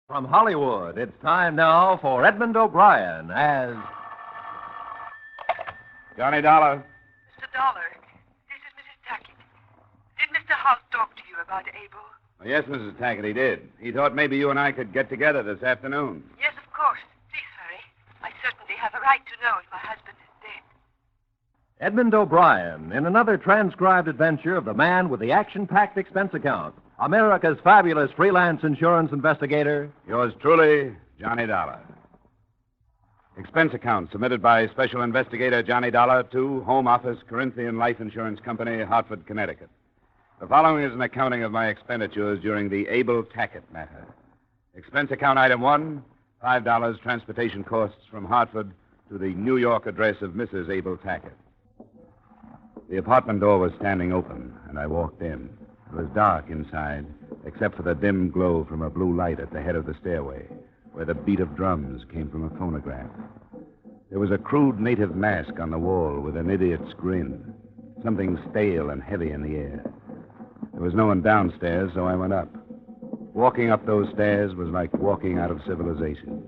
From Hollywood, it's time now for Edmund O'Brien as... Johnny Dollar. Mr. Dollar, this is Mrs. Tackitt. Did Mr. House talk to you about Abel? Oh, yes, Mrs. Tackitt, he did. He thought maybe you and I could get together this afternoon. Yes, of course. Please hurry. I certainly have a right to know if my husband is dead. Edmund O'Brien in another transcribed adventure of the man with the action-packed expense account, America's fabulous freelance insurance investigator. Yours truly, Johnny Dollar. Expense account submitted by Special Investigator Johnny Dollar to Home Office, Corinthian Life Insurance Company, Hartford, Connecticut. The following is an accounting of my expenditures during the Abel Tackitt matter. Expense account item 1, $5 transportation costs from Hartford to the New York address of Mrs. Abel Tackitt. The apartment door was standing open, and I walked in. It was dark inside, except for the dim glow from a blue light at the head of the stairway, where the beat of drums came from a phonograph. There was a crude native mask on the wall with an idiot's grin, something stale and heavy in the air. There was no one downstairs, so I went up. Walking up those stairs was like walking out of civilization.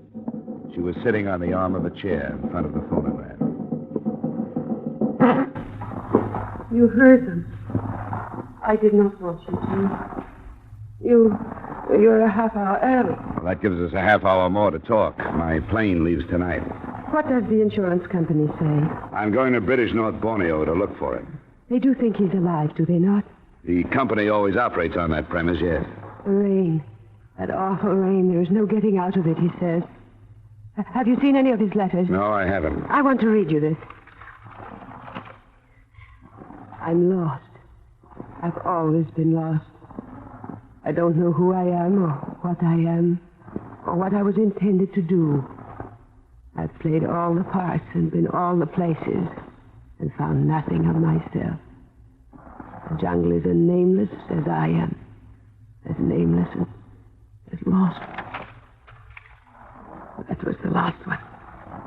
She was sitting on the arm of a chair in front of the phonograph. You heard them. I did not want you to. You're a half hour early. Well, that gives us a half hour more to talk. My plane leaves tonight. What does the insurance company say? I'm going to British North Borneo to look for him. They do think he's alive, do they not? The company always operates on that premise, yes. The rain. That awful rain. There is no getting out of it, he says. Have you seen any of his letters? No, I haven't. I want to read you this. I'm lost. I've always been lost. I don't know who I am or what I am or what I was intended to do. I've played all the parts and been all the places and found nothing of myself. The jungle is as nameless as I am, as nameless and as lost. That was the last one.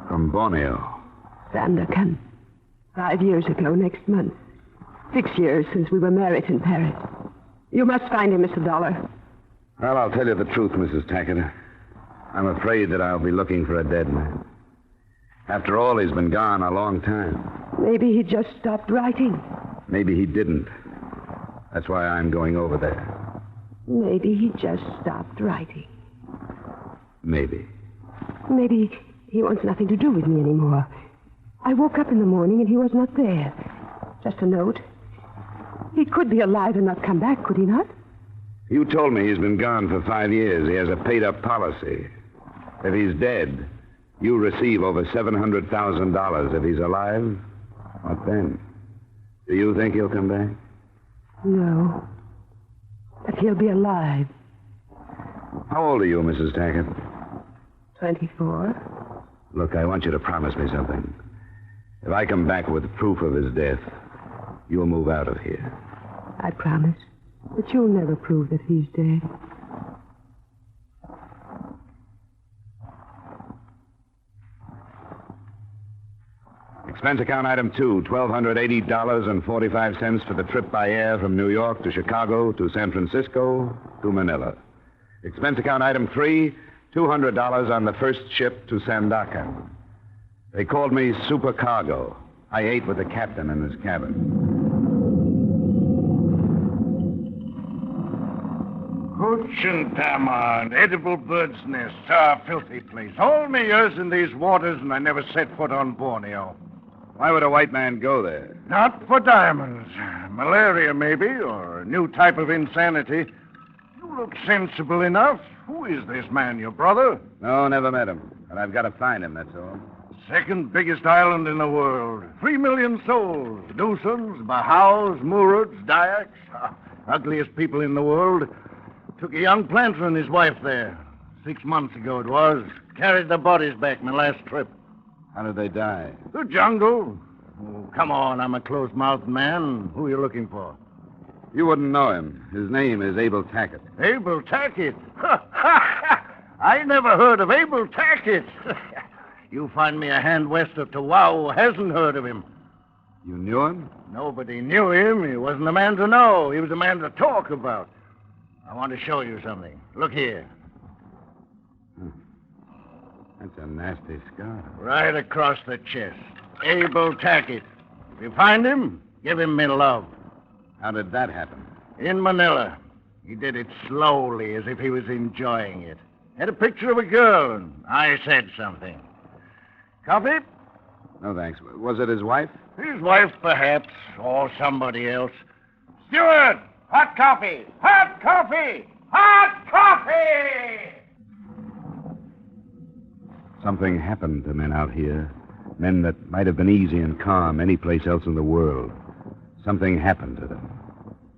From Borneo. Sandakan. 5 years ago, next month. 6 years since we were married in Paris. You must find him, Mr. Dollar. Well, I'll tell you the truth, Mrs. Tackitt. I'm afraid that I'll be looking for a dead man. After all, he's been gone a long time. Maybe he just stopped writing. Maybe he didn't. That's why I'm going over there. Maybe he just stopped writing. Maybe. Maybe he wants nothing to do with me anymore. I woke up in the morning and he was not there. Just a note. He could be alive and not come back, could he not? You told me he's been gone for 5 years. He has a paid-up policy. If he's dead, you receive over $700,000. If he's alive, what then? Do you think he'll come back? No. But he'll be alive. How old are you, Mrs. Tackitt? 24. Look, I want you to promise me something. If I come back with proof of his death, you'll move out of here. I promise. But you'll never prove that he's dead. Expense account item 2, $1,280.45 for the trip by air from New York to Chicago to San Francisco to Manila. Expense account item 3, $200 on the first ship to Sandakan. They called me supercargo. I ate with the captain in his cabin. Hooch and tamar, edible bird's nests. Ah, filthy place. All my years in these waters, and I never set foot on Borneo. Why would a white man go there? Not for diamonds. Malaria, maybe, or a new type of insanity. You look sensible enough. Who is this man, your brother? No, never met him. But I've got to find him, that's all. Second biggest island in the world. 3 million souls. Dusans, Bahaus, Murids, Dayaks. Ugliest people in the world. Took a young planter and his wife there. 6 months ago it was. Carried the bodies back my last trip. How did they die? The jungle. Oh, come on, I'm a close-mouthed man. Who are you looking for? You wouldn't know him. His name is Abel Tackitt. Abel Tackitt? I never heard of Abel Tackitt. You find me a hand west of Tawau who hasn't heard of him. You knew him? Nobody knew him. He wasn't a man to know. He was a man to talk about. I want to show you something. Look here. That's a nasty scar. Right across the chest. Abel Tackitt. If you find him, give him me love. How did that happen? In Manila. He did it slowly, as if he was enjoying it. Had a picture of a girl, and I said something. Coffee? No, thanks. Was it his wife? His wife, perhaps, or somebody else. Steward! Hot coffee! Hot coffee! Hot coffee! Something happened to men out here. Men that might have been easy and calm any place else in the world. Something happened to them.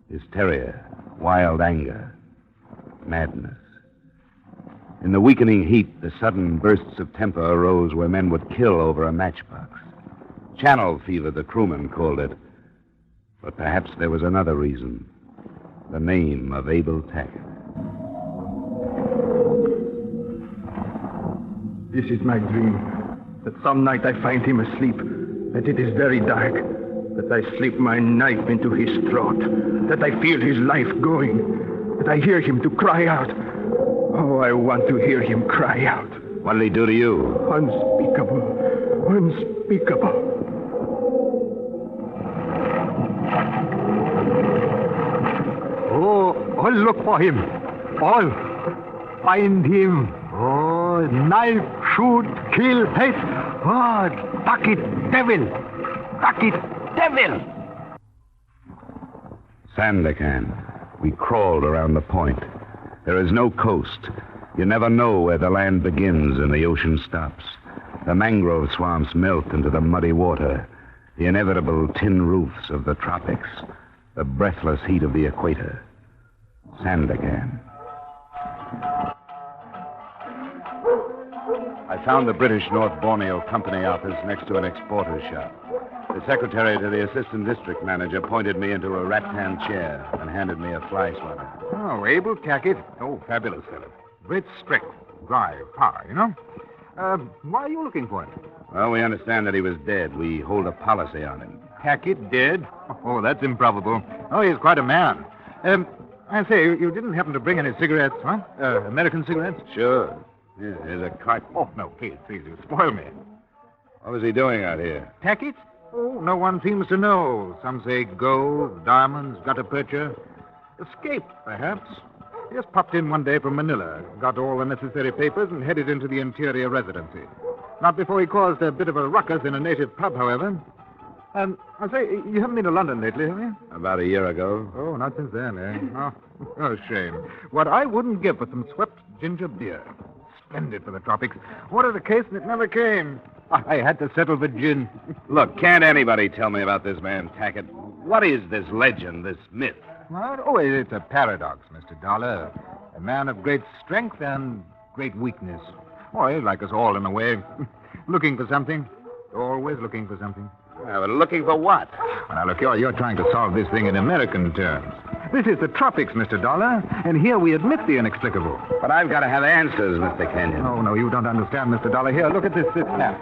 Hysteria, wild anger, madness. In the weakening heat, the sudden bursts of temper arose where men would kill over a matchbox. Channel fever, the crewmen called it. But perhaps there was another reason. The name of Abel Tackitt. This is my dream. That some night I find him asleep. That it is very dark. That I slip my knife into his throat. That I feel his life going. That I hear him to cry out. Oh, I want to hear him cry out. What did he do to you? Unspeakable. Unspeakable. Oh, all look for him. All. Find him. Oh, knife, shoot, kill, hate. Oh, Tackitt, devil. Tackitt, devil. Sandakan. We crawled around the point. There is no coast. You never know where the land begins and the ocean stops. The mangrove swamps melt into the muddy water. The inevitable tin roofs of the tropics. The breathless heat of the equator. Sandakan. I found the British North Borneo Company office next to an exporter's shop. The secretary to the assistant district manager pointed me into a rattan chair and handed me a fly swatter. Oh, Abel Tackitt. Oh, fabulous fellow. Great strength, drive, power, you know. Why are you looking for him? Well, we understand that he was dead. We hold a policy on him. Tackitt dead? Oh, that's improbable. Oh, he's quite a man. I say, you didn't happen to bring any cigarettes, huh? American cigarettes? Sure. Yeah, here's a carton. Oh, no, please, you spoil me. What was he doing out here? Tackitt? Oh, no one seems to know. Some say gold, diamonds, gutta percha. Escaped, perhaps. He just popped in one day from Manila, got all the necessary papers, and headed into the interior residency. Not before he caused a bit of a ruckus in a native pub, however. I say, you haven't been to London lately, have you? About a year ago. Oh, not since then, eh? Oh, shame. What I wouldn't give for some swept ginger beer. Splendid for the tropics. Ordered a case and it never came. I had to settle for gin. Look, can't anybody tell me about this man, Tackitt? What is this legend, this myth? What? Oh, it's a paradox, Mr. Dollar. A man of great strength and great weakness. Oh, he's like us all in a way. Looking for something. Always looking for something. Well, but looking for what? Well, now, look, you're trying to solve this thing in American terms. This is the tropics, Mr. Dollar, and here we admit the inexplicable. But I've got to have answers, Mr. Kenyon. Oh, no, you don't understand, Mr. Dollar. Here, look at this map.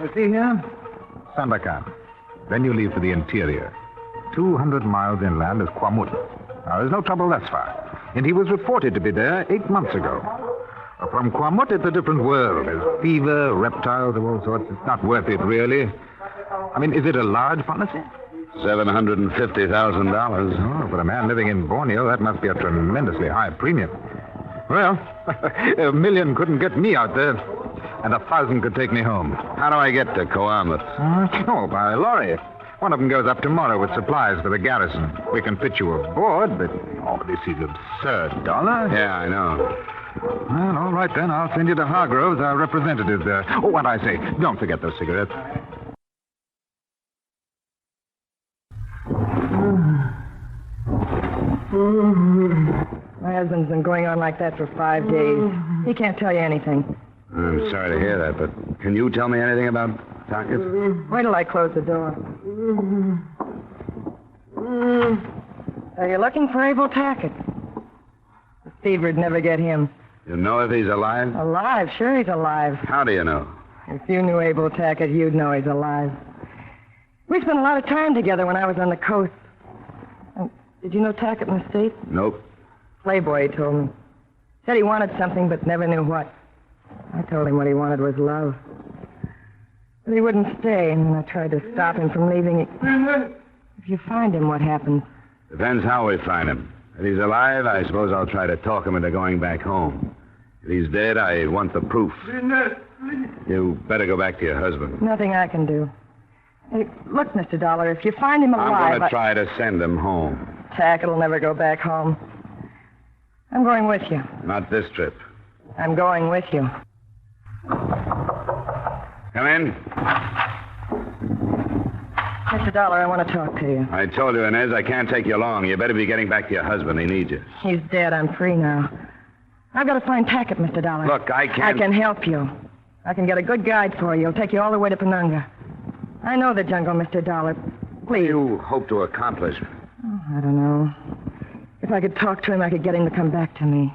You see here? Sandakan. Then you leave for the interior. 200 miles inland is Kwamut. Now, there's no trouble thus far. And he was reported to be there 8 months ago. From Kwamut, it's a different world. There's fever, reptiles of all sorts. It's not worth it, really. I mean, is it a large policy? $750,000. Oh, for a man living in Borneo, that must be a tremendously high premium. Well, $1 million couldn't get me out there, and 1,000 could take me home. How do I get to Coamus? Oh, by lorry. One of them goes up tomorrow with supplies for the garrison. We can fit you aboard, but... Oh, this is absurd, Dollar. Yeah, I know. Well, all right, then. I'll send you to Hargroves, our representative there. Oh, what I say, don't forget those cigarettes. My husband's been going on like that for 5 days. He can't tell you anything. I'm sorry to hear that, but can you tell me anything about Tackitt? Wait till I close the door. Are you looking for Abel Tackitt? The fever'd never get him. You know if he's alive? Alive? Sure he's alive. How do you know? If you knew Abel Tackitt, you'd know he's alive. We spent a lot of time together when I was on the coast. Did you know Tackitt in the States? Nope. Playboy, he told me. Said he wanted something, but never knew what. I told him what he wanted was love. But he wouldn't stay, and when I tried to stop him from leaving, If you find him, what happens? Depends how we find him. If he's alive, I suppose I'll try to talk him into going back home. If he's dead, I want the proof. You better go back to your husband. Nothing I can do. Hey, look, Mr. Dollar, if you find him alive... I'm going to try to send him home. Tackitt will never go back home. I'm going with you. Not this trip. I'm going with you. Come in. Mr. Dollar, I want to talk to you. I told you, Inez, I can't take you long. You better be getting back to your husband. He needs you. He's dead. I'm free now. I've got to find Tackitt, Mr. Dollar. Look, I can't... I can help you. I can get a good guide for you. He'll take you all the way to Penunga. I know the jungle, Mr. Dollar. Please. What do you hope to accomplish? Oh, I don't know. If I could talk to him, I could get him to come back to me.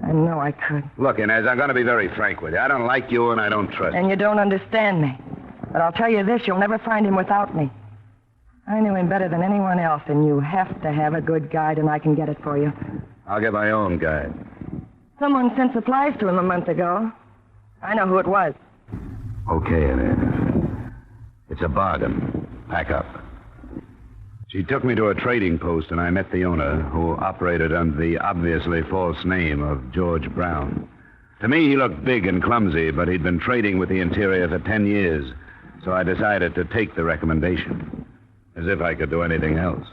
I know I could. Look, Inez, I'm going to be very frank with you. I don't like you and I don't trust you. And you don't understand me. But I'll tell you this, you'll never find him without me. I knew him better than anyone else, and you have to have a good guide, and I can get it for you. I'll get my own guide. Someone sent supplies to him a month ago. I know who it was. Okay, Inez. It's a bargain. Pack up. She took me to a trading post, and I met the owner, who operated under the obviously false name of George Brown. To me, he looked big and clumsy, but he'd been trading with the interior for 10 years, so I decided to take the recommendation. As if I could do anything else.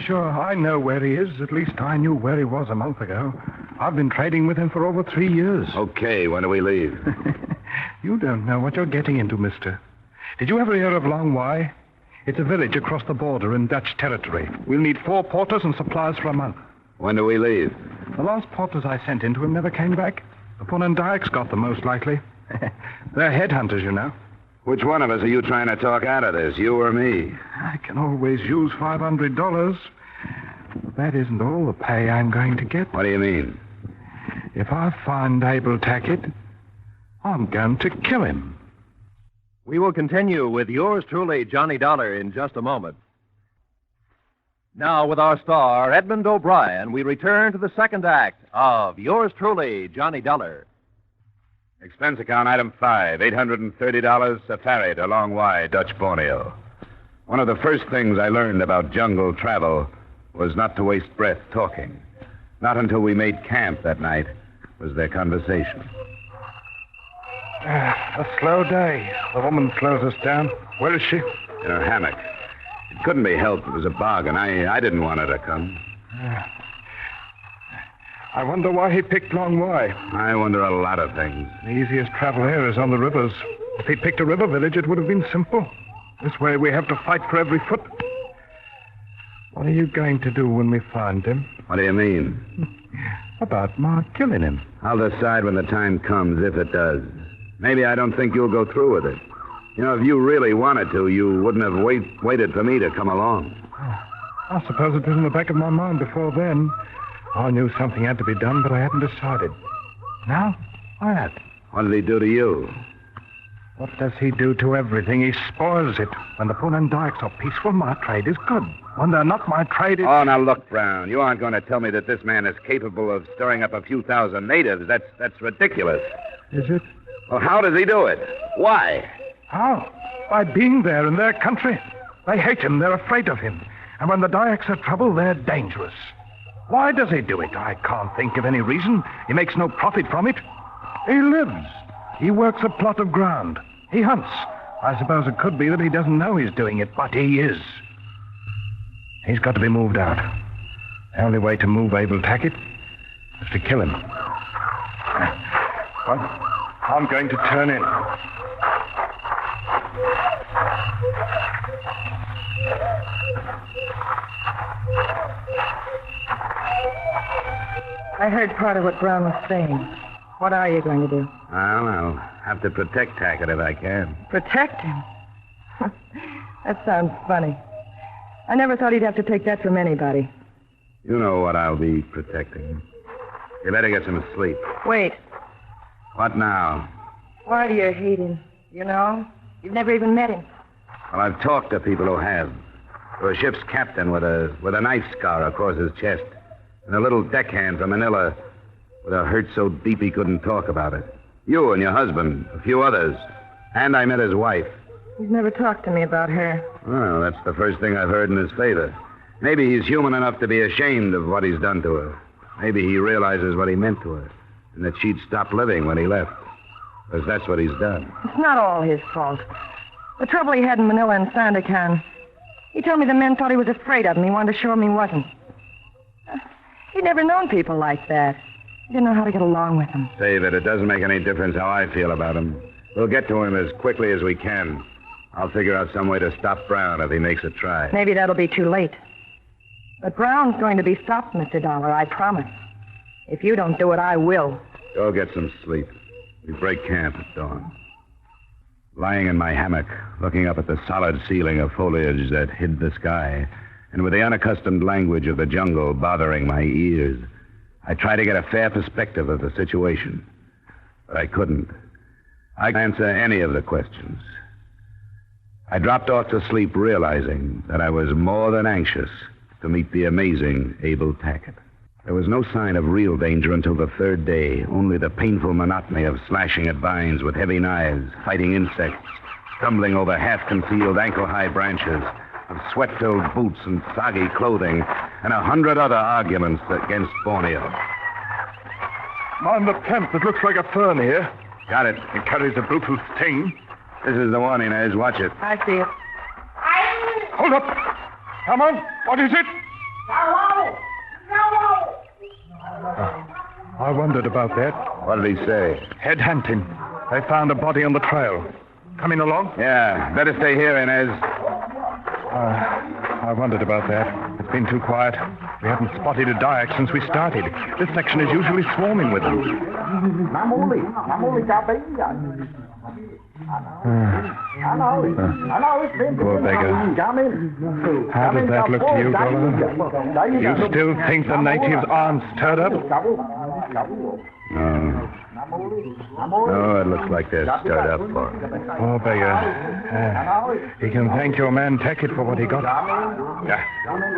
Sure, I know where he is. At least I knew where he was a month ago. I've been trading with him for over 3 years. Okay, when do we leave? You don't know what you're getting into, mister. Did you ever hear of Long Y? It's a village across the border in Dutch territory. We'll need 4 porters and supplies for a month. When do we leave? The last porters I sent into him never came back. The Ponandikes got them, most likely. They're headhunters, you know. Which one of us are you trying to talk out of this, you or me? I can always use $500. That isn't all the pay I'm going to get. What do you mean? If I find Abel Tackitt, I'm going to kill him. We will continue with yours truly, Johnny Dollar, in just a moment. Now, with our star, Edmund O'Brien, we return to the second act of yours truly, Johnny Dollar. Expense account item 5, $830, safari to Long Y, Dutch Borneo. One of the first things I learned about jungle travel was not to waste breath talking. Not until we made camp that night was there conversation. A slow day. The woman slows us down. Where is she? In her hammock. It couldn't be helped. It was a bargain. I didn't want her to come. I wonder why he picked Long Y. I wonder a lot of things. The easiest travel here is on the rivers. If he picked a river village, it would have been simple. This way we have to fight for every foot. What are you going to do when we find him? What do you mean? About my killing him. I'll decide when the time comes, if it does. Maybe I don't think you'll go through with it. You know, if you really wanted to, you wouldn't have waited for me to come along. Oh, I suppose it was in the back of my mind before then. I knew something had to be done, but I hadn't decided. Now, I had. What did he do to you? What does he do to everything? He spoils it. When the Ponandikes are peaceful, my trade is good. When they're not, my trade is... Oh, now look, Brown. You aren't going to tell me that this man is capable of stirring up a few thousand natives. That's ridiculous. Is it? Well, how does he do it? Why? How? By being there in their country. They hate him. They're afraid of him. And when the Dyaks are trouble, they're dangerous. Why does he do it? I can't think of any reason. He makes no profit from it. He lives. He works a plot of ground. He hunts. I suppose it could be that he doesn't know he's doing it, but he is. He's got to be moved out. The only way to move Abel Tackitt is to kill him. Well, I'm going to turn in. I heard part of what Brown was saying. What are you going to do? Well, I'll have to protect Tackitt if I can. Protect him? That sounds funny. I never thought he'd have to take that from anybody. You know what I'll be protecting. You better get some sleep. Wait. What now? Why do you hate him? You know? You've never even met him. Well, I've talked to people who have. To a ship's captain with a knife scar across his chest. And a little deckhand from Manila with a hurt so deep he couldn't talk about it. You and your husband, a few others. And I met his wife. He's never talked to me about her. Well, that's the first thing I've heard in his favor. Maybe he's human enough to be ashamed of what he's done to her. Maybe he realizes what he meant to her, and that she'd stop living when he left. Because that's what he's done. It's not all his fault. The trouble he had in Manila and Sandakan. He told me the men thought he was afraid of him. He wanted to show him he wasn't. He'd never known people like that. He didn't know how to get along with them. Say that it doesn't make any difference how I feel about him. We'll get to him as quickly as we can. I'll figure out some way to stop Brown if he makes a try. Maybe that'll be too late. But Brown's going to be stopped, Mr. Dollar, I promise. If you don't do it, I will. Go get some sleep. We break camp at dawn. Lying in my hammock, looking up at the solid ceiling of foliage that hid the sky, and with the unaccustomed language of the jungle bothering my ears, I tried to get a fair perspective of the situation. But I couldn't. I couldn't answer any of the questions. I dropped off to sleep realizing that I was more than anxious to meet the amazing Abel Tackitt. There was no sign of real danger until the third day, only the painful monotony of slashing at vines with heavy knives, fighting insects, stumbling over half-concealed ankle-high branches, of sweat-filled boots and soggy clothing, and 100 other arguments against Borneo. On the tent that looks like a fern here. Got it. It carries a brutal sting. This is the one, Inez. Watch it. I see it. Hold up. Come on. What is it? I wondered about that. What did he say? Head hunting. They found a body on the trail. Coming along? Yeah. Better stay here, Inez. I wondered about that. It's been too quiet. We haven't spotted a Dayak since we started. This section is usually swarming with them. Poor beggar. How does that look to you, Dollar? You still think the natives aren't stirred up? No. No, it looks like they're stirred up for him. Poor beggar. He can thank your man Tackitt for what he got. Yeah,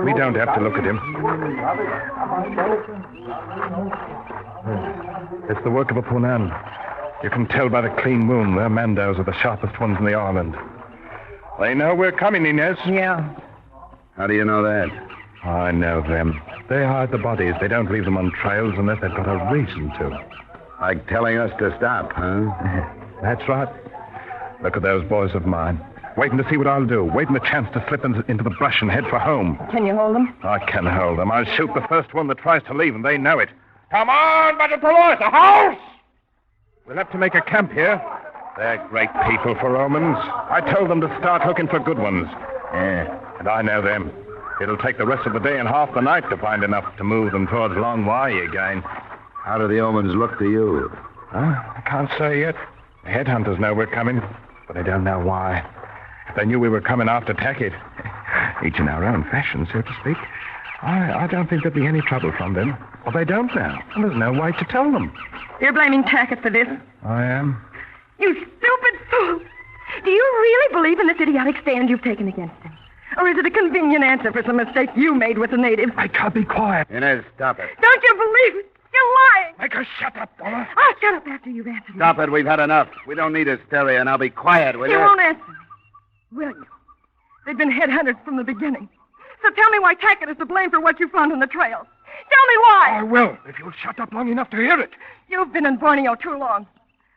we don't have to look at him. It's the work of a Punan. You can tell by the clean moon their Mandos are the sharpest ones in the island. They know we're coming, Inez. Yeah. How do you know that? I know them. They hide the bodies. They don't leave them on trails unless they've got a reason to. Like telling us to stop, huh? That's right. Look at those boys of mine. Waiting to see what I'll do. Waiting the chance to slip into the brush and head for home. Can you hold them? I can hold them. I'll shoot the first one that tries to leave, and they know it. Come on, Batatolos, the house! We'll have to make a camp here. They're great people for Romans. I told them to start looking for good ones. Yeah, and I know them. It'll take the rest of the day and half the night to find enough to move them towards Long Wai again. How do the omens look to you? I can't say yet. The headhunters know we're coming, but they don't know why. If they knew we were coming after Tackitt, each in our own fashion, so to speak, I don't think there'd be any trouble from them. Well, they don't now, and there's no way to tell them. You're blaming Tackitt for this? I am. You stupid fool! Do you really believe in this idiotic stand you've taken against him? Or is it a convenient answer for some mistake you made with the natives? I can't be quiet. Inez, stop it. Don't you believe it? You're lying! Make her shut up, Dollar. I'll shut up after you've answered me. Stop it. We've had enough. We don't need hysteria, and I'll be quiet, will you? You won't answer me, will you? They've been headhunters from the beginning. So tell me why Tackitt is to blame for what you found on the trail. Tell me why! I will, if you'll shut up long enough to hear it. You've been in Borneo too long.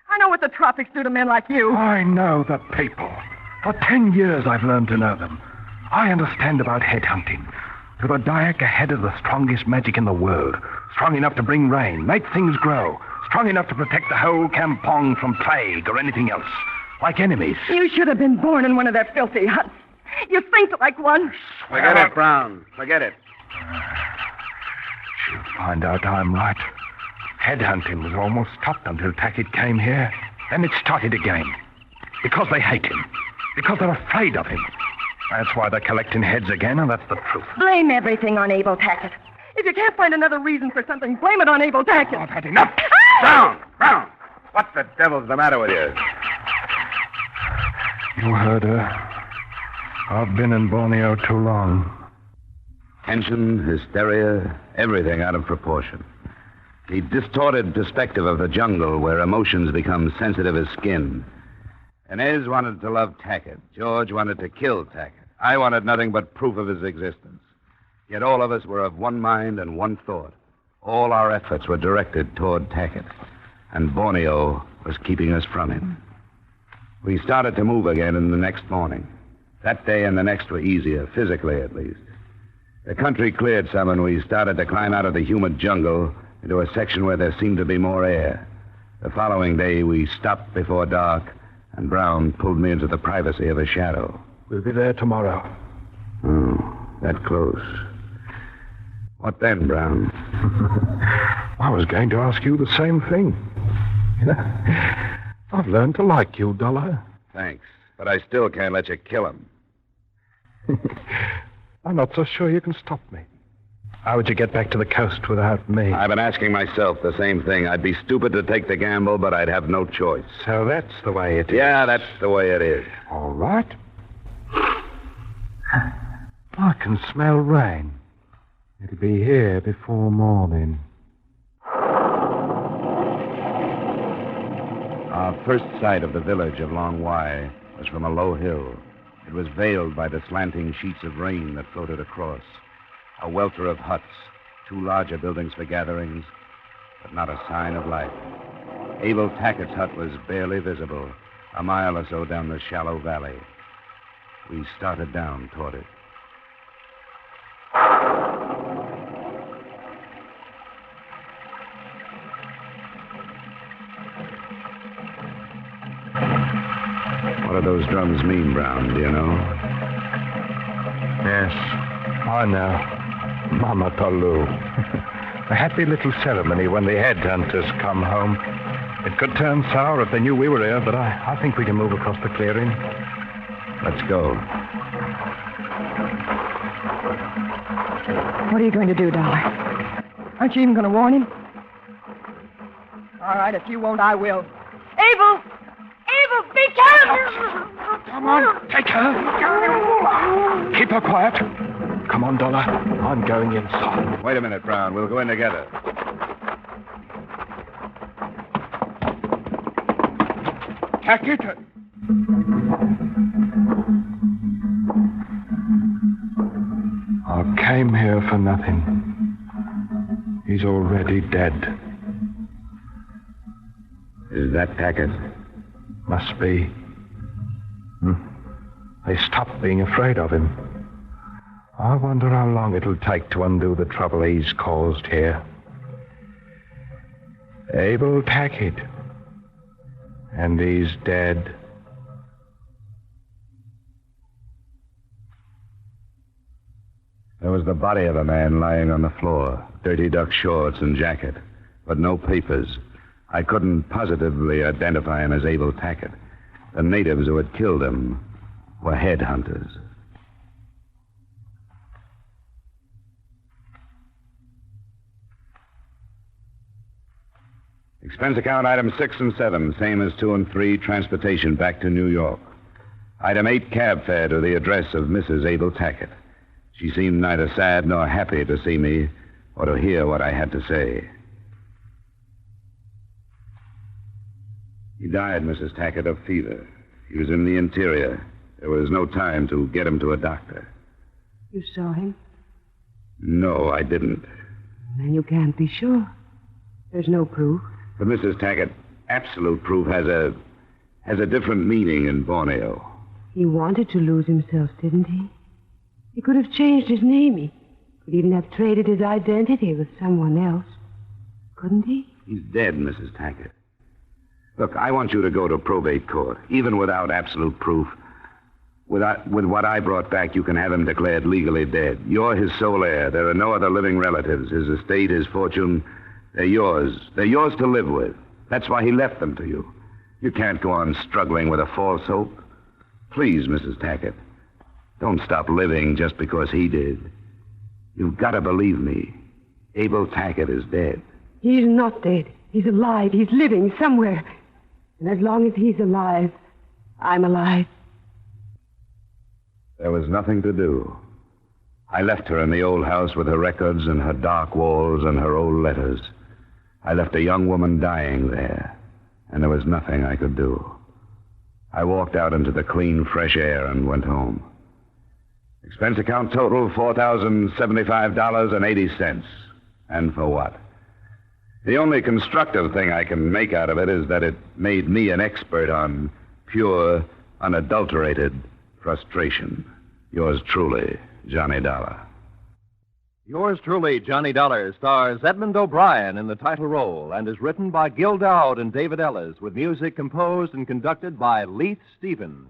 I know what the tropics do to men like you. I know the people. For 10 years I've learned to know them. I understand about headhunting. To the Dayak ahead of the strongest magic in the world. Strong enough to bring rain, make things grow. Strong enough to protect the whole kampong from plague or anything else. Like enemies. You should have been born in one of their filthy huts. You think like one. Forget it, Brown. Forget it. She'll find out I'm right. Headhunting was almost stopped until Tackitt came here. Then it started again. Because they hate him. Because they're afraid of him. That's why they're collecting heads again, and that's the truth. Blame everything on Abel Tackitt. If you can't find another reason for something, blame it on Abel Tackitt. I've had enough. Brown! What the devil's the matter with you? You heard her. I've been in Borneo too long. Tension, hysteria, everything out of proportion. The distorted perspective of the jungle where emotions become sensitive as skin. Inez wanted to love Tackitt. George wanted to kill Tackitt. I wanted nothing but proof of his existence. Yet all of us were of one mind and one thought. All our efforts were directed toward Tackitt. And Borneo was keeping us from him. We started to move again in the next morning. That day and the next were easier, physically at least. The country cleared some, and we started to climb out of the humid jungle into a section where there seemed to be more air. The following day, we stopped before dark, and Brown pulled me into the privacy of a shadow. We'll be there tomorrow. Oh, that close. What then, Brown? I was going to ask you the same thing. You know, I've learned to like you, Dollar. Thanks, but I still can't let you kill him. I'm not so sure you can stop me. How would you get back to the coast without me? I've been asking myself the same thing. I'd be stupid to take the gamble, but I'd have no choice. So that's the way it is. Yeah, that's the way it is. All right. I can smell rain. It'll be here before morning. Our first sight of the village of Long Y was from a low hill. It was veiled by the slanting sheets of rain that floated across. A welter of huts, two larger buildings for gatherings, but not a sign of life. Abel Tackitt's hut was barely visible, a mile or so down the shallow valley. We started down toward it. What do those drums mean, Brown? Do you know? Yes, I know. Mama Tolu. A happy little ceremony when the headhunters come home. It could turn sour if they knew we were here, but I think we can move across the clearing. Let's go. What are you going to do, Dollar? Aren't you even going to warn him? All right, if you won't, I will. Abel! Abel, be careful! Come on, take her. Keep her quiet. Come on, Dollar. I'm going inside. Wait a minute, Brown. We'll go in together. Tackitt. I came here for nothing. He's already dead. Is that Tackitt? Must be. They stopped being afraid of him. I wonder how long it'll take to undo the trouble he's caused here. Abel Tackitt. And he's dead. There was the body of a man lying on the floor, dirty duck shorts and jacket, but no papers. I couldn't positively identify him as Abel Tackitt. The natives who had killed him were headhunters. Expense account item 6 and 7, same as 2 and 3, transportation back to New York. Item 8, cab fare to the address of Mrs. Abel Tackitt. She seemed neither sad nor happy to see me or to hear what I had to say. He died, Mrs. Tackitt, of fever. He was in the interior. There was no time to get him to a doctor. You saw him? No, I didn't. Then you can't be sure. There's no proof. But Mrs. Tackitt, absolute proof has a different meaning in Borneo. He wanted to lose himself, didn't he? He could have changed his name. He could even have traded his identity with someone else. Couldn't he? He's dead, Mrs. Tackitt. Look, I want you to go to probate court, even without absolute proof. With what I brought back, you can have him declared legally dead. You're his sole heir. There are no other living relatives. His estate, his fortune, they're yours. They're yours to live with. That's why he left them to you. You can't go on struggling with a false hope. Please, Mrs. Tackitt, don't stop living just because he did. You've got to believe me. Abel Tackitt is dead. He's not dead. He's alive. He's living somewhere. And as long as he's alive, I'm alive. There was nothing to do. I left her in the old house with her records and her dark walls and her old letters. I left a young woman dying there, and there was nothing I could do. I walked out into the clean, fresh air and went home. Expense account total, $4,075.80. And for what? The only constructive thing I can make out of it is that it made me an expert on pure, unadulterated frustration. Yours truly, Johnny Dollar. Yours truly, Johnny Dollar, stars Edmund O'Brien in the title role and is written by Gil Dowd and David Ellis, with music composed and conducted by Leith Stevens.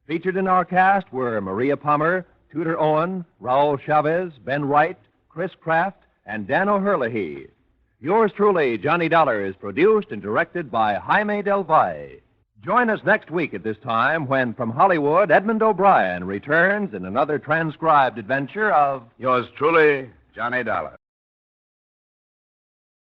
Featured in our cast were Maria Palmer, Tudor Owen, Raul Chavez, Ben Wright, Chris Kraft, and Dan O'Herlihy. Yours truly, Johnny Dollar, is produced and directed by Jaime Del Valle. Join us next week at this time when, from Hollywood, Edmund O'Brien returns in another transcribed adventure of Yours truly, Johnny Dollar.